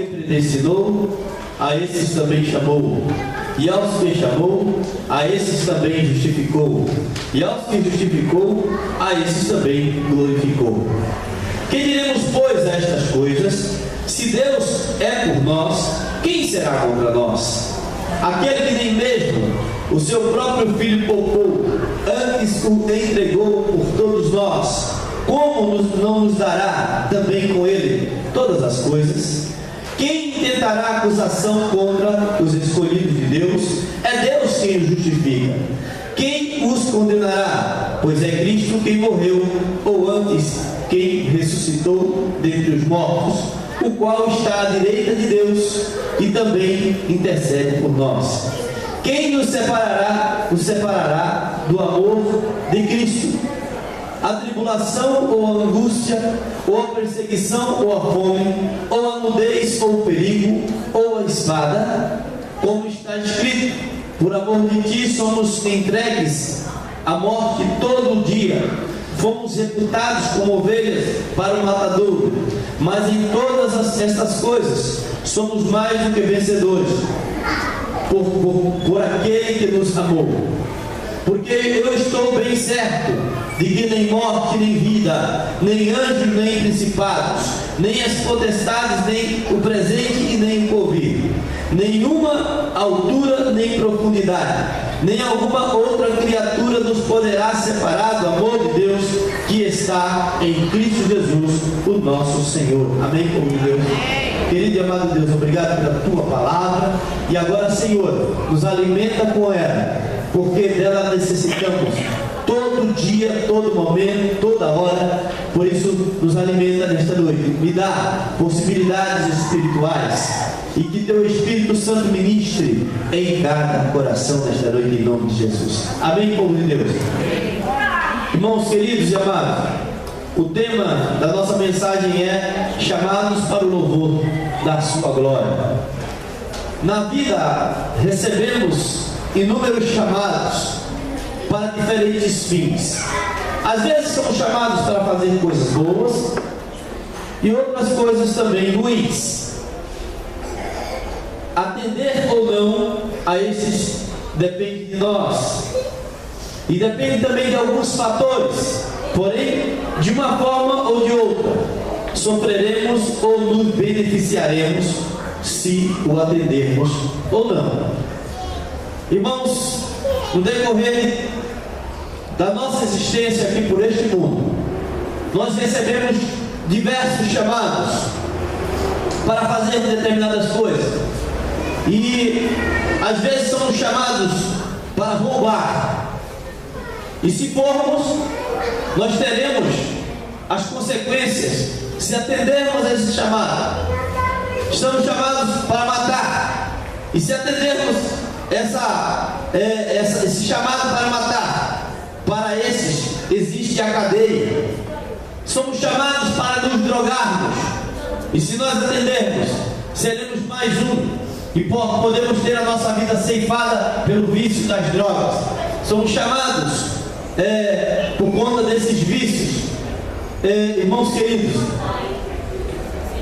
que predestinou, a esses também chamou. E aos que chamou, a esses também justificou. E aos que justificou, a esses também glorificou. Que diremos, pois, a estas coisas? Se Deus é por nós, quem será contra nós? Aquele que nem mesmo o seu próprio Filho poupou, antes o entregou por todos nós, como não nos dará também com ele todas as coisas? Quem intentará acusação contra os escolhidos de Deus? É Deus quem os justifica. Quem os condenará? Pois é Cristo quem morreu, ou antes, quem ressuscitou dentre os mortos, o qual está à direita de Deus e também intercede por nós. Quem nos separará do amor de Cristo? A tribulação ou a angústia, ou a perseguição ou a fome, ou a nudez ou o perigo, ou a espada? Como está escrito: por amor de ti somos entregues à morte todo dia, fomos reputados como ovelhas para o matadouro, mas em todas estas coisas somos mais do que vencedores, por aquele que nos amou. Porque eu estou bem certo de que nem morte, nem vida, nem anjos, nem principados, nem as potestades, nem o presente e nem o porvir, nenhuma altura nem profundidade, nem alguma outra criatura nos poderá separar do amor de Deus que está em Cristo Jesus, o nosso Senhor. Amém, povo de Deus? Querido e amado Deus, obrigado pela tua palavra. E agora, Senhor, nos alimenta com ela, porque dela necessitamos todo dia, todo momento, toda hora. Por isso nos alimenta nesta noite. Me dá possibilidades espirituais, e que teu Espírito Santo ministre em cada coração nesta noite, em nome de Jesus. Amém, povo de Deus? Irmãos queridos e amados, o tema da nossa mensagem é chamados para o louvor da sua glória. Na vida recebemos inúmeros chamados para diferentes fins. Às vezes somos chamados para fazer coisas boas e outras coisas também ruins. Atender ou não a esses depende de nós, e depende também de alguns fatores. Porém, de uma forma ou de outra, sofreremos ou nos beneficiaremos se o atendermos ou não. Irmãos, no decorrer da nossa existência aqui por este mundo, nós recebemos diversos chamados para fazer determinadas coisas, e às vezes somos chamados para roubar, e se formos, nós teremos as consequências se atendermos a esse chamado. Estamos chamados para matar, e se atendermos esse chamado para matar, para esses existe a cadeia. Somos chamados para nos drogarmos, e se nós atendermos, seremos mais um, e podemos ter a nossa vida ceifada pelo vício das drogas. Somos chamados por conta desses vícios, irmãos queridos.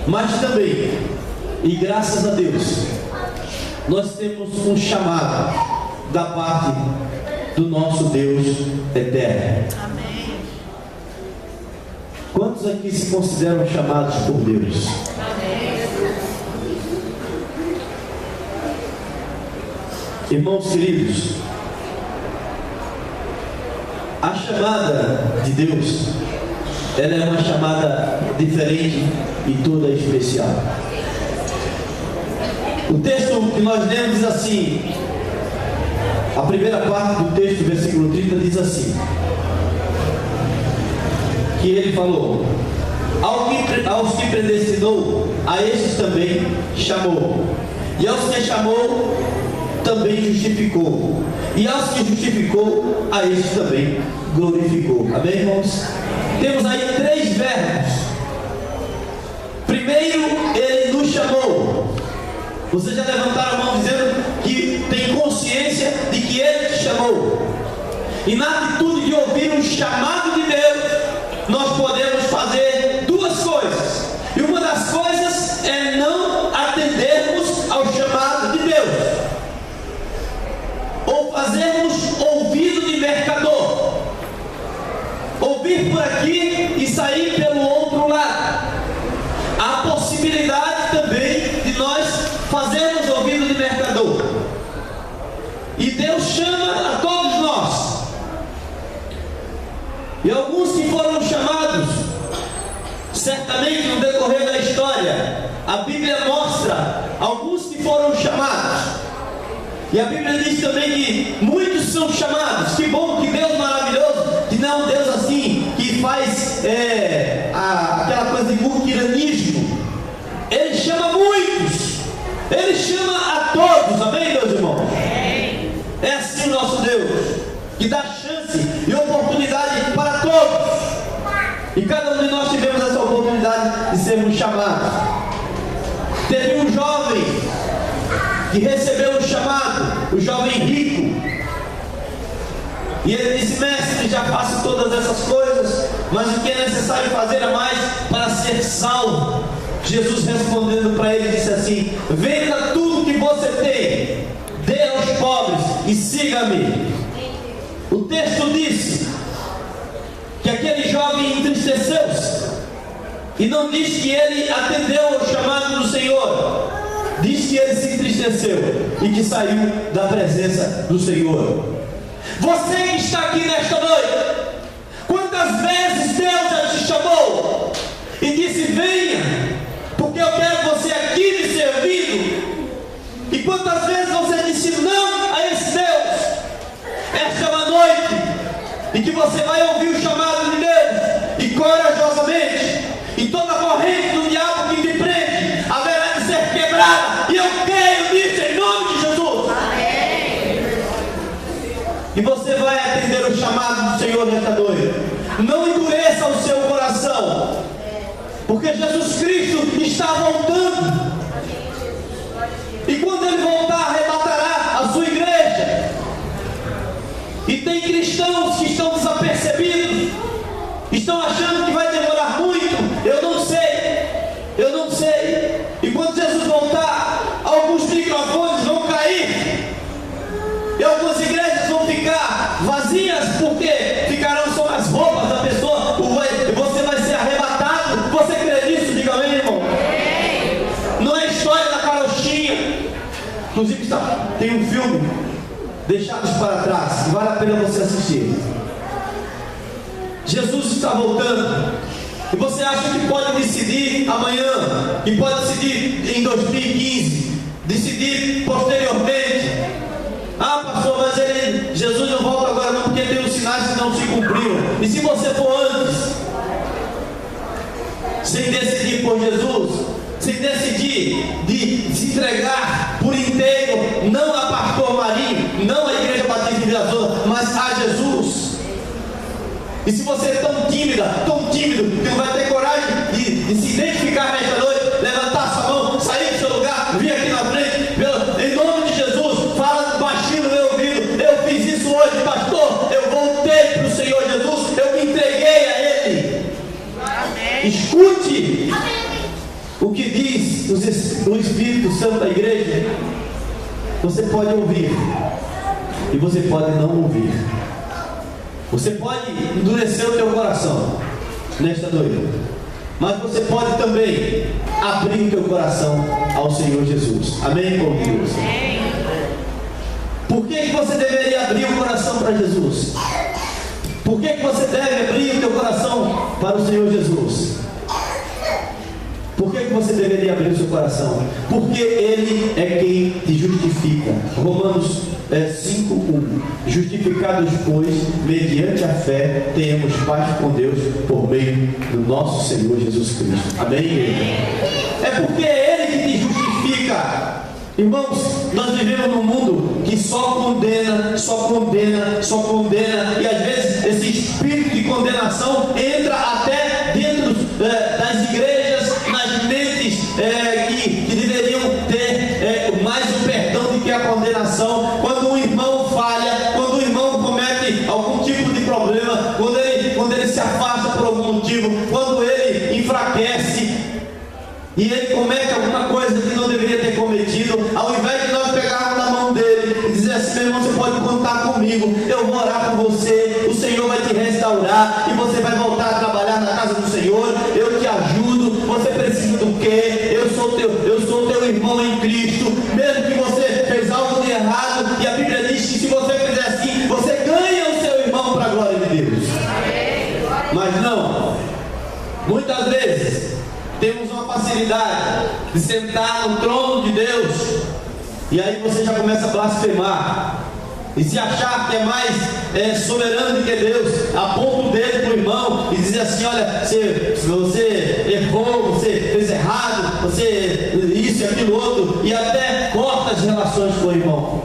Mas também, e graças a Deus, nós temos um chamado da parte do nosso Deus eterno. Amém. Quantos aqui se consideram chamados por Deus? Amém. Irmãos queridos, a chamada de Deus, ela é uma chamada diferente e toda especial. O texto que nós lemos diz assim, a primeira parte do texto, versículo 30, diz assim, que ele falou: aos que predestinou, a estes também chamou, e aos que chamou, também justificou, e aos que justificou, a estes também glorificou. Amém, irmãos? Temos aí 3 verbos. Primeiro, ele nos chamou. Vocês já levantaram a mão dizendo que tem consciência de que ele te chamou. E na atitude de ouvir um chamado de Deus, nós podemos fazer 2 coisas. E uma das coisas é não atender Bíblia mostra alguns que foram chamados. E a Bíblia diz também que muitos são chamados. Que bom, que Deus maravilhoso, que não é um Deus assim, que faz aquela coisa de muquiranismo. Ele chama muitos, Ele chama a todos, amém, meus irmãos? É assim o nosso Deus, que dá chance e oportunidade para todos. E cada um de nós tivemos essa oportunidade de sermos chamados. Teve um jovem que recebeu o chamado, o jovem rico, e ele disse: mestre, já faço todas essas coisas, mas o que é necessário fazer é mais para ser salvo. Jesus respondendo para ele disse assim: venda tudo que você tem, dê aos pobres e siga-me. O texto diz que aquele jovem entristeceu-se, e não diz que ele atendeu ao chamado do Senhor, diz que ele se entristeceu e que saiu da presença do Senhor. Você que está aqui nesta noite, quantas vezes Deus já te chamou e disse: venha, porque eu quero você aqui me servindo? E quantas vezes você disse não a esse Deus? Esta é uma noite em que você vai ouvir o chamado de Deus, e corajosamente, e toda corrente do diabo que te prende haverá de ser quebrada. E eu creio nisso em nome de Jesus. Amém. E você vai atender o chamado do Senhor nesta noite. Não endureça o seu coração, porque Jesus Cristo está voltando. E quando Ele voltar, arrebatará a sua igreja. E tem cristãos que estão desapercebidos, estão achando que vai demorar muito. Eu não sei. E quando Jesus voltar, alguns microfones vão cair, e algumas igrejas vão ficar vazias, porque ficarão só as roupas da pessoa. Você vai ser arrebatado. Você crê nisso? Diga amém, irmão. Não é história da carochinha. Inclusive tem um filme, Deixados para Trás, que vale a pena você assistir. Jesus está voltando, e você acha que pode decidir amanhã, que pode decidir em 2015, decidir posteriormente. Ah, pastor, mas Jesus não volta agora não, porque tem os sinais que não se cumpriram. E se você for antes, sem decidir por Jesus, sem decidir de se entregar por inteiro, não a pastor Marinho, não a Igreja Batista de Vila Zona, mas a Jesus. E se você é tão tímido, que não vai ter coragem de se identificar nesta noite, levantar sua mão, sair do seu lugar, vir aqui na frente, em nome de Jesus, fala baixinho no meu ouvido: eu fiz isso hoje, pastor, eu voltei para o Senhor Jesus, eu me entreguei a Ele. Amém. Escute o que diz o Espírito Santo da igreja. Você pode ouvir e você pode não ouvir. Você pode endurecer o teu coração nesta noite, mas você pode também abrir o teu coração ao Senhor Jesus. Amém, povo de Deus? Por que você deveria abrir o coração para Jesus? Por que você deve abrir o teu coração para o Senhor Jesus? Por que você deveria abrir o seu coração? Porque Ele é quem te justifica. Romanos 5:1. Justificados, pois, mediante a fé, tenhamos paz com Deus por meio do nosso Senhor Jesus Cristo. Amém, igreja? É porque é Ele que te justifica. Irmãos, nós vivemos num mundo que só condena, e às vezes esse espírito de condenação entra até dentro das igrejas, nas mentes que deveriam ter mais o perdão do que a condenação. Quando um irmão falha, quando o irmão comete algum tipo de problema, quando ele se afasta por algum motivo, quando ele enfraquece e ele comete alguma coisa que não deveria ter cometido, ao invés de nós pegarmos na mão dele e dizer assim: meu irmão, você pode contar comigo, eu vou orar por você, o Senhor vai te restaurar e você vai voltar a trabalhar na casa do Senhor, eu te ajudo, você precisa do quê? Eu sou teu irmão em Cristo, mesmo que você fez algo de errado, e a Bíblia diz que se você fizer assim, você ganha o seu irmão para a glória de Deus. Mas não, muitas vezes temos uma facilidade facilidade de sentar no trono de Deus, e aí você já começa a blasfemar e se achar que é mais soberano do que Deus, aponta o dedo para o irmão e diz assim: olha, você errou, você fez errado, você isso e aquilo outro, e até corta as relações com o irmão.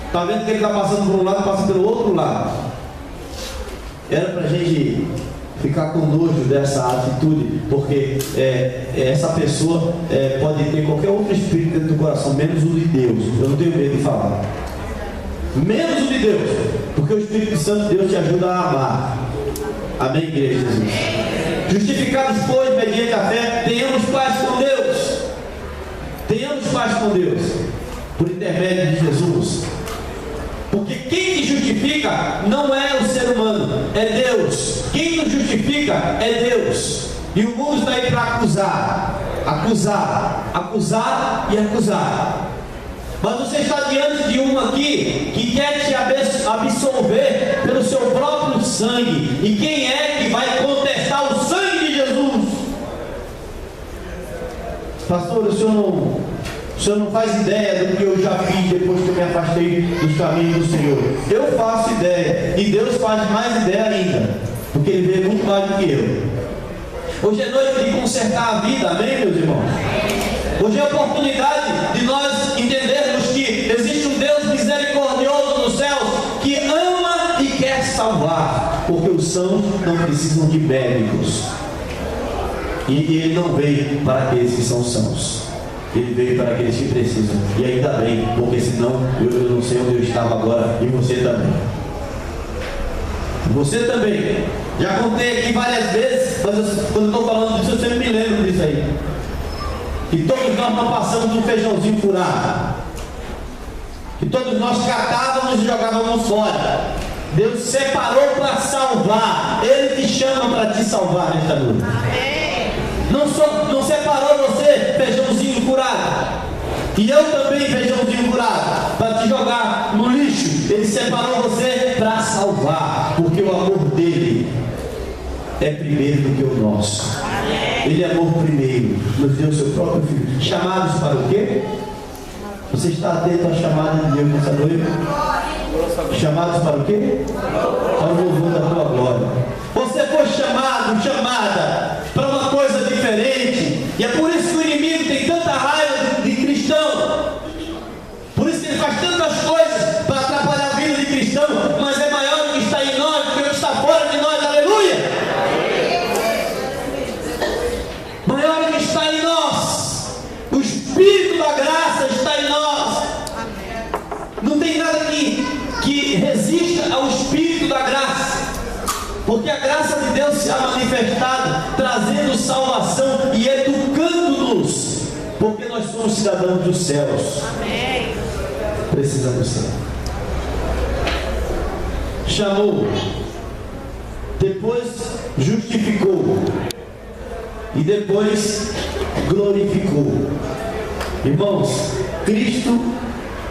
Está vendo que ele está passando por um lado, passa pelo outro lado. Era para a gente ficar com nojo dessa atitude, porque essa pessoa pode ter qualquer outro espírito dentro do coração, menos o de Deus. Eu não tenho medo de falar. Menos o de Deus, porque o Espírito Santo de Deus te ajuda a amar. Amém, igreja de Jesus? Justificados, pois, mediante a fé, tenhamos paz com Deus. Tenhamos paz com Deus, por intermédio de Jesus. Porque quem te justifica não é o ser humano, é Deus. Quem nos justifica é Deus. E o mundo está aí para acusar, acusar, acusar e acusar. Mas você está diante de um aqui que quer te absolver pelo seu próprio sangue. E quem é que vai contestar o sangue de Jesus? Pastor, o senhor não faz ideia do que eu já fiz depois que eu me afastei dos caminhos do Senhor. Eu faço ideia, e Deus faz mais ideia ainda, porque Ele vê muito mais do que eu. Hoje é noite de consertar a vida, amém, meus irmãos? Hoje é a oportunidade de nós entendermos que existe um Deus misericordioso nos céus, que ama e quer salvar, porque os sãos não precisam de médicos, e Ele não veio para aqueles que são sãos. Ele veio para aqueles que precisam. E ainda bem, porque senão eu não sei onde eu estava agora. E você também. Você também. Já contei aqui várias vezes, mas quando eu estou falando disso, eu sempre me lembro disso aí. Que todos nós não passamos um feijãozinho furado. Que todos nós catávamos e jogávamos fora. Deus separou para salvar. Ele te chama para te salvar nesta noite. Não separou você, feijãozinho furado, e eu também, feijãozinho furado, para te jogar no lixo. Ele separou você para salvar, porque o amor dele é primeiro do que o nosso. Ele amou primeiro, nos deu o seu próprio filho. Chamados para o quê? Você está atento à chamada de Deus nessa noite? Chamados para o quê? Para o louvor da tua glória. Você foi chamada para uma coisa diferente, e é por isso que o inimigo tem tanta raiva de cristão. Por isso que ele faz tantas coisas para atrapalhar a vida de cristão, mas é maior o que está em nós do que o que está fora de nós. Aleluia! Maior o que está em nós. O Espírito da graça está em nós. Não tem nada que resista ao Espírito da graça, porque a graça de Deus se ha manifestado, trazendo salvação e educando-nos, porque nós somos cidadãos dos céus. Amém. Precisamos ser. Chamou, depois justificou, e depois glorificou. Irmãos, Cristo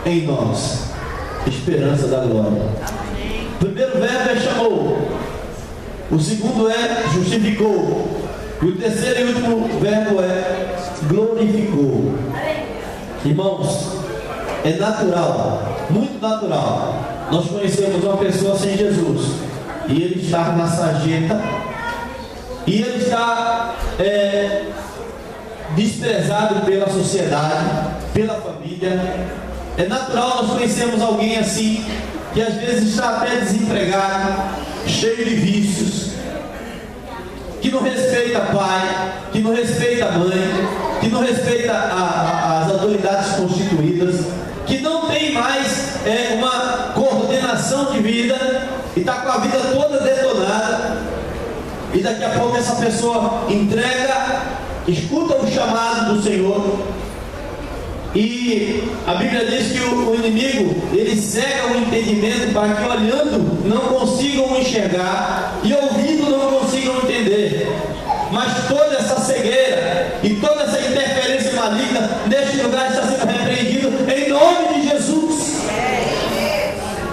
em nós, esperança da glória. O primeiro verbo é chamou, o segundo é justificou, e o terceiro e último verbo é glorificou. Irmãos, é natural, muito natural, nós conhecemos uma pessoa sem Jesus, e ele está na sarjeta, e ele está desprezado pela sociedade, pela família. É natural nós conhecemos alguém assim, que às vezes está até desempregado, cheio de vícios, que não respeita pai, que não respeita mãe, que não respeita as autoridades constituídas, que não tem mais uma coordenação de vida, e está com a vida toda detonada, e daqui a pouco essa pessoa entrega, escuta o chamado do Senhor, e a Bíblia diz que o inimigo, ele cega o entendimento para que olhando não consigam enxergar e ouvindo não consigam entender. Mas toda essa cegueira e toda essa interferência maligna neste lugar está sendo repreendido em nome de Jesus.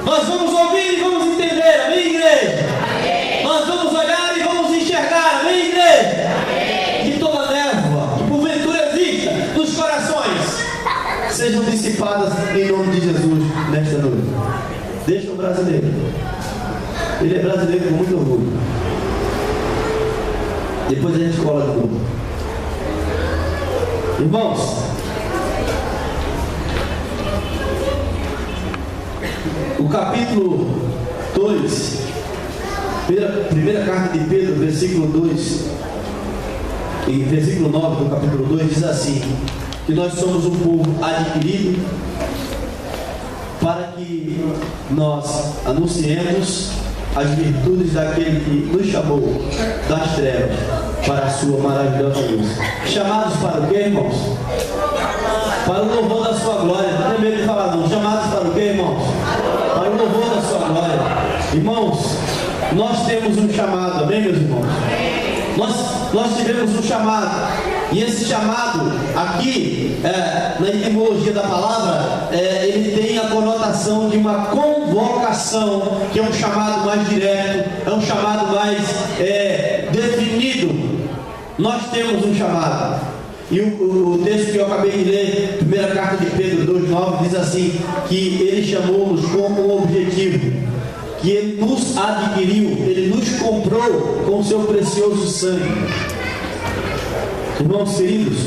Nós vamos ouvir e vamos entender, amém, igreja? Nós vamos olhar e vamos enxergar, amém, igreja? Que toda névoa, que por brasileiro. Ele é brasileiro com muito orgulho. Depois a gente cola de novo. Irmãos, o capítulo 2, primeira carta de Pedro, versículo 2 e versículo 9 do capítulo 2 diz assim: que nós somos um povo adquirido para que nós anunciemos as virtudes daquele que nos chamou das trevas para a sua maravilhosa luz. Chamados para o quê, irmãos? Para o louvor da sua glória. Não tem medo de falar não. Chamados para o quê, irmãos? Para o louvor da sua glória. Irmãos, nós temos um chamado, amém, meus irmãos? Nós tivemos um chamado, e esse chamado aqui, na etimologia da palavra, ele tem a conotação de uma convocação, que é um chamado mais direto, é um chamado mais definido. Nós temos um chamado, e o texto que eu acabei de ler, primeira carta de Pedro 2,9, diz assim, que ele chamou-nos com um objetivo, que ele nos adquiriu, ele nos comprou com o seu precioso sangue. Irmãos queridos,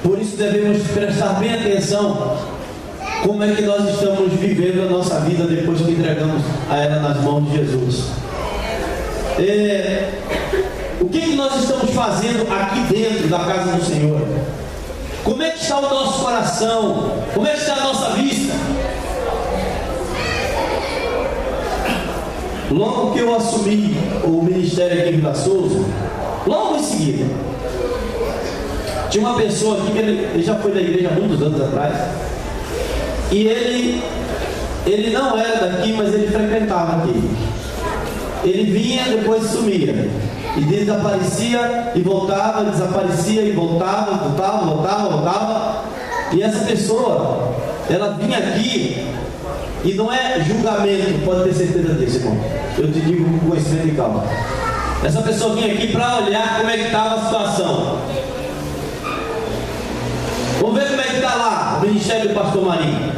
por isso devemos prestar bem atenção como é que nós estamos vivendo a nossa vida depois que entregamos a ela nas mãos de Jesus. O que nós estamos fazendo aqui dentro da casa do Senhor? Como é que está o nosso coração? Como é que está a nossa vista? Logo que eu assumi o ministério aqui em Vila Souza, logo em seguida, tinha uma pessoa aqui que ele já foi da igreja há muitos anos atrás, e ele não era daqui, mas ele frequentava aqui. Ele vinha, depois sumia, e desaparecia e voltava, desaparecia e voltava, voltava. E essa pessoa, ela vinha aqui, e não é julgamento, pode ter certeza disso, irmão. Eu te digo com conhecimento e calma. Essa pessoa vinha aqui para olhar como é que estava a situação. Vamos ver como é que está lá o ministério do pastor Marinho.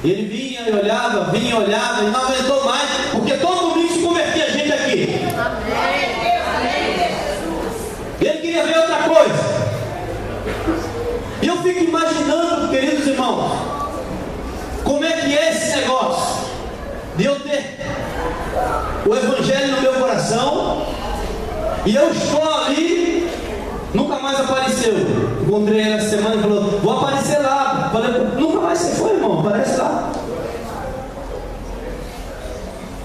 Ele vinha e olhava, e não aguentou mais, porque todo domingo se convertia gente aqui. Ele queria ver outra coisa. E eu fico imaginando, queridos irmãos, como é que é esse negócio de eu ter o evangelho no meu coração e eu estou ali, nunca mais apareceu. Encontrei ele essa semana e falou: vou aparecer lá. Falei: nunca mais você foi, irmão, aparece lá.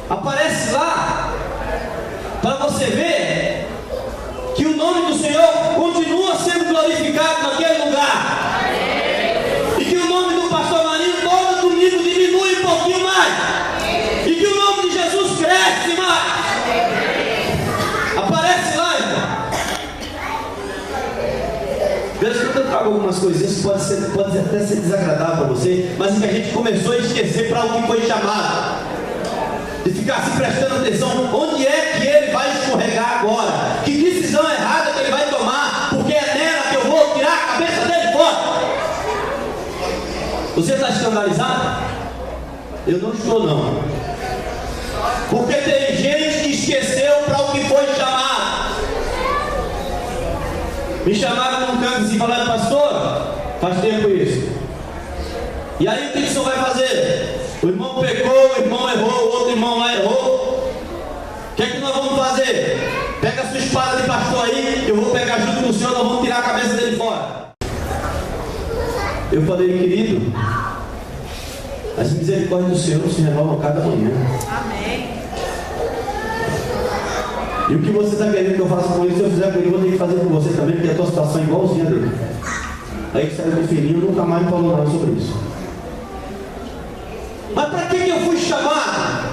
Aparece lá para você ver que o nome do Senhor continua sendo glorificado naquele lugar. E que o nome do pastor Marinho todo domingo diminui um pouquinho mais. E que o nome de Jesus cresce mais. Aparece lá, irmão. Deus, quando eu trago algumas coisinhas, pode até ser desagradável para você, mas é que a gente começou a esquecer para o que foi chamado. De ficar se prestando atenção, onde é que ele vai escorregar agora? Que decisão errada que ele vai tomar? Porque é nela que eu vou tirar a cabeça dele fora. Você está escandalizado? Eu não estou, não. Porque tem gente que esqueceu para o que foi chamado. Me chamaram num canto assim, falando: pastor, faz tempo isso. E aí o que o senhor vai fazer? O irmão pecou, o irmão errou, o outro irmão lá errou. O que é que nós vamos fazer? Pega a sua espada de pastor aí, eu vou pegar junto com o senhor, nós vamos tirar a cabeça dele fora. Eu falei: querido, as misericórdias do Senhor se renovam cada manhã. Amém. E o que você está querendo que eu faça com ele, se eu fizer com ele, eu vou ter que fazer com você também, porque a tua situação é igualzinha dele. Aí que saiu do filhinho, nunca mais falou nada sobre isso. Mas para que eu fui chamado?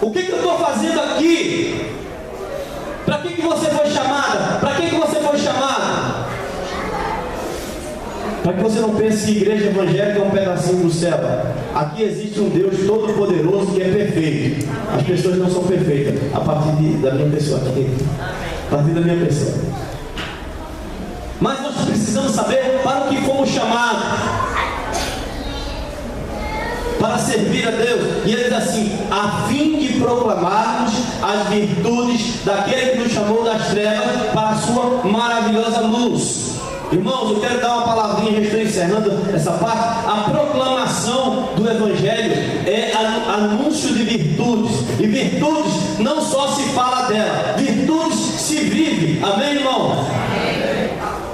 O que eu estou fazendo aqui? Para que você foi chamada? Para que você foi chamado? Para que você não pense que igreja evangélica é um pedacinho do céu. Aqui existe um Deus todo-poderoso que é perfeito. As pessoas não são perfeitas a partir da minha pessoa aqui. A partir da minha pessoa. Mas nós precisamos saber para o que fomos chamados. para servir a Deus. E ele diz assim: a fim de proclamarmos as virtudes daquele que nos chamou das trevas para a sua maravilhosa luz. Irmãos, eu quero dar uma palavrinha, já estou encerrando essa parte. A proclamação do Evangelho é anúncio de virtudes. E virtudes não só se fala dela, virtudes se vive. Amém, irmãos?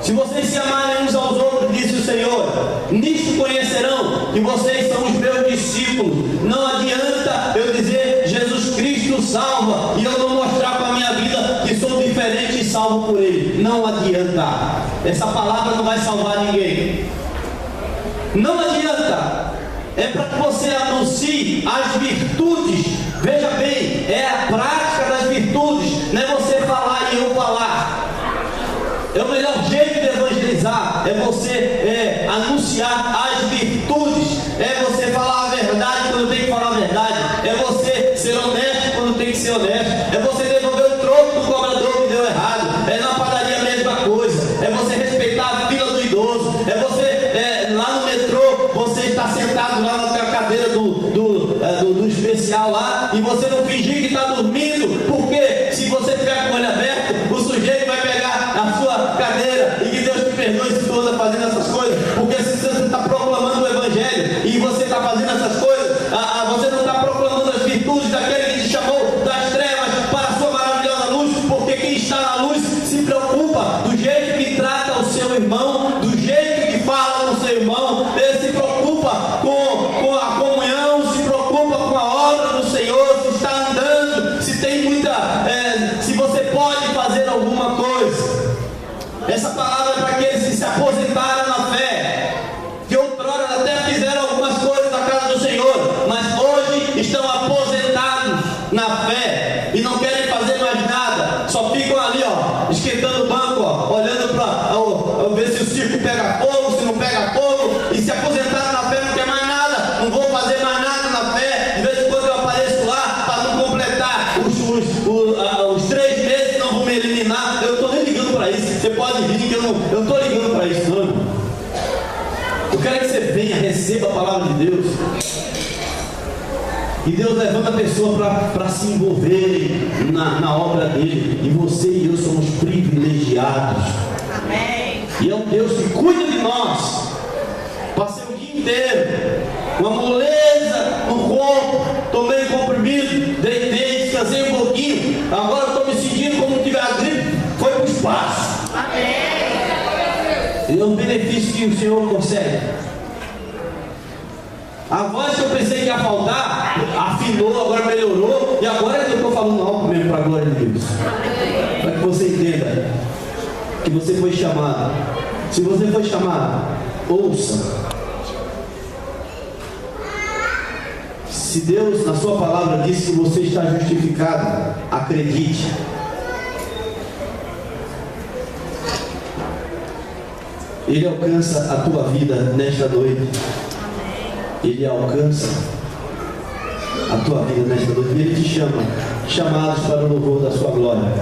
Se vocês se amarem uns aos outros, disse o Senhor, nisto conhecerão que vocês são os meus discípulos. Não adianta eu dizer Jesus Cristo salva e eu não mostrar com a minha vida que sou diferente e salvo por Ele. Não adianta. Essa palavra não vai salvar ninguém. Não adianta. É para que você anuncie as virtudes. Veja bem, é a prática das virtudes. Não é você falar e eu falar. É o melhor jeito de evangelizar, é você anunciar as virtudes, é você falar a verdade quando tem que falar a verdade, é você ser honesto quando tem que ser honesto, é você devolver o troco do cobrador que deu errado, é na padaria a mesma coisa, é você respeitar a fila do idoso, é você, lá no metrô, você está sentado lá na cadeira do especial lá, e você não fingir que está dormindo, porque se você tiver com o olho aberto, o sujeito vai pegar a sua cadeira, e que Deus te perdoe se tu anda fazendo essas coisas, porque se você está proclamando o Evangelho, e você está fazendo essas coisas, você não está proclamando as virtudes daquele que te chamou das trevas para a sua maravilhosa luz, porque quem está na luz se preocupa do jeito que trata o seu irmão, do jeito que fala com o seu irmão, ele se preocupa com a comunhão, se preocupa com a obra do Senhor, se está andando, se tem se você pode fazer alguma coisa. Essa palavra é para aqueles que se aposentaram na fé, que outrora até fizeram algumas coisas na casa do Senhor, mas hoje estão aposentados na fé e não querem fazer mais nada, só ficam ali, esquentando o banco, olhando para ver se o circo pega fogo, se não pega fogo, e se aposentaram na fé, não quer mais nada, não vou fazer mais nada na fé. De vez em quando eu apareço lá para não completar os 3 meses, não vou me eliminar. Eu estou nem ligando para isso. Você pode vir que eu não estou ligando para isso, não. Eu quero que você venha, receba a palavra de Deus. E Deus levanta a pessoa para se envolverem na obra dele. E você e eu somos privilegiados. Amém. E é um Deus que cuida de nós. Passei o dia inteiro com a moleza no corpo, tomei comprimido, deitei, descansei um pouquinho. Agora estou me sentindo como se tivesse gripe. Foi para o espaço. Amém. É um benefício que o Senhor consegue. A voz que eu pensei que ia faltar, afinou, agora melhorou, e agora é que eu estou falando alto mesmo para a glória de Deus. Para que você entenda que você foi chamado. Se você foi chamado, ouça. Se Deus na sua palavra diz que você está justificado, acredite. Ele alcança a tua vida nesta noite. Ele alcança a tua vida nesta noite. Ele te chama, chamados para o louvor da sua glória.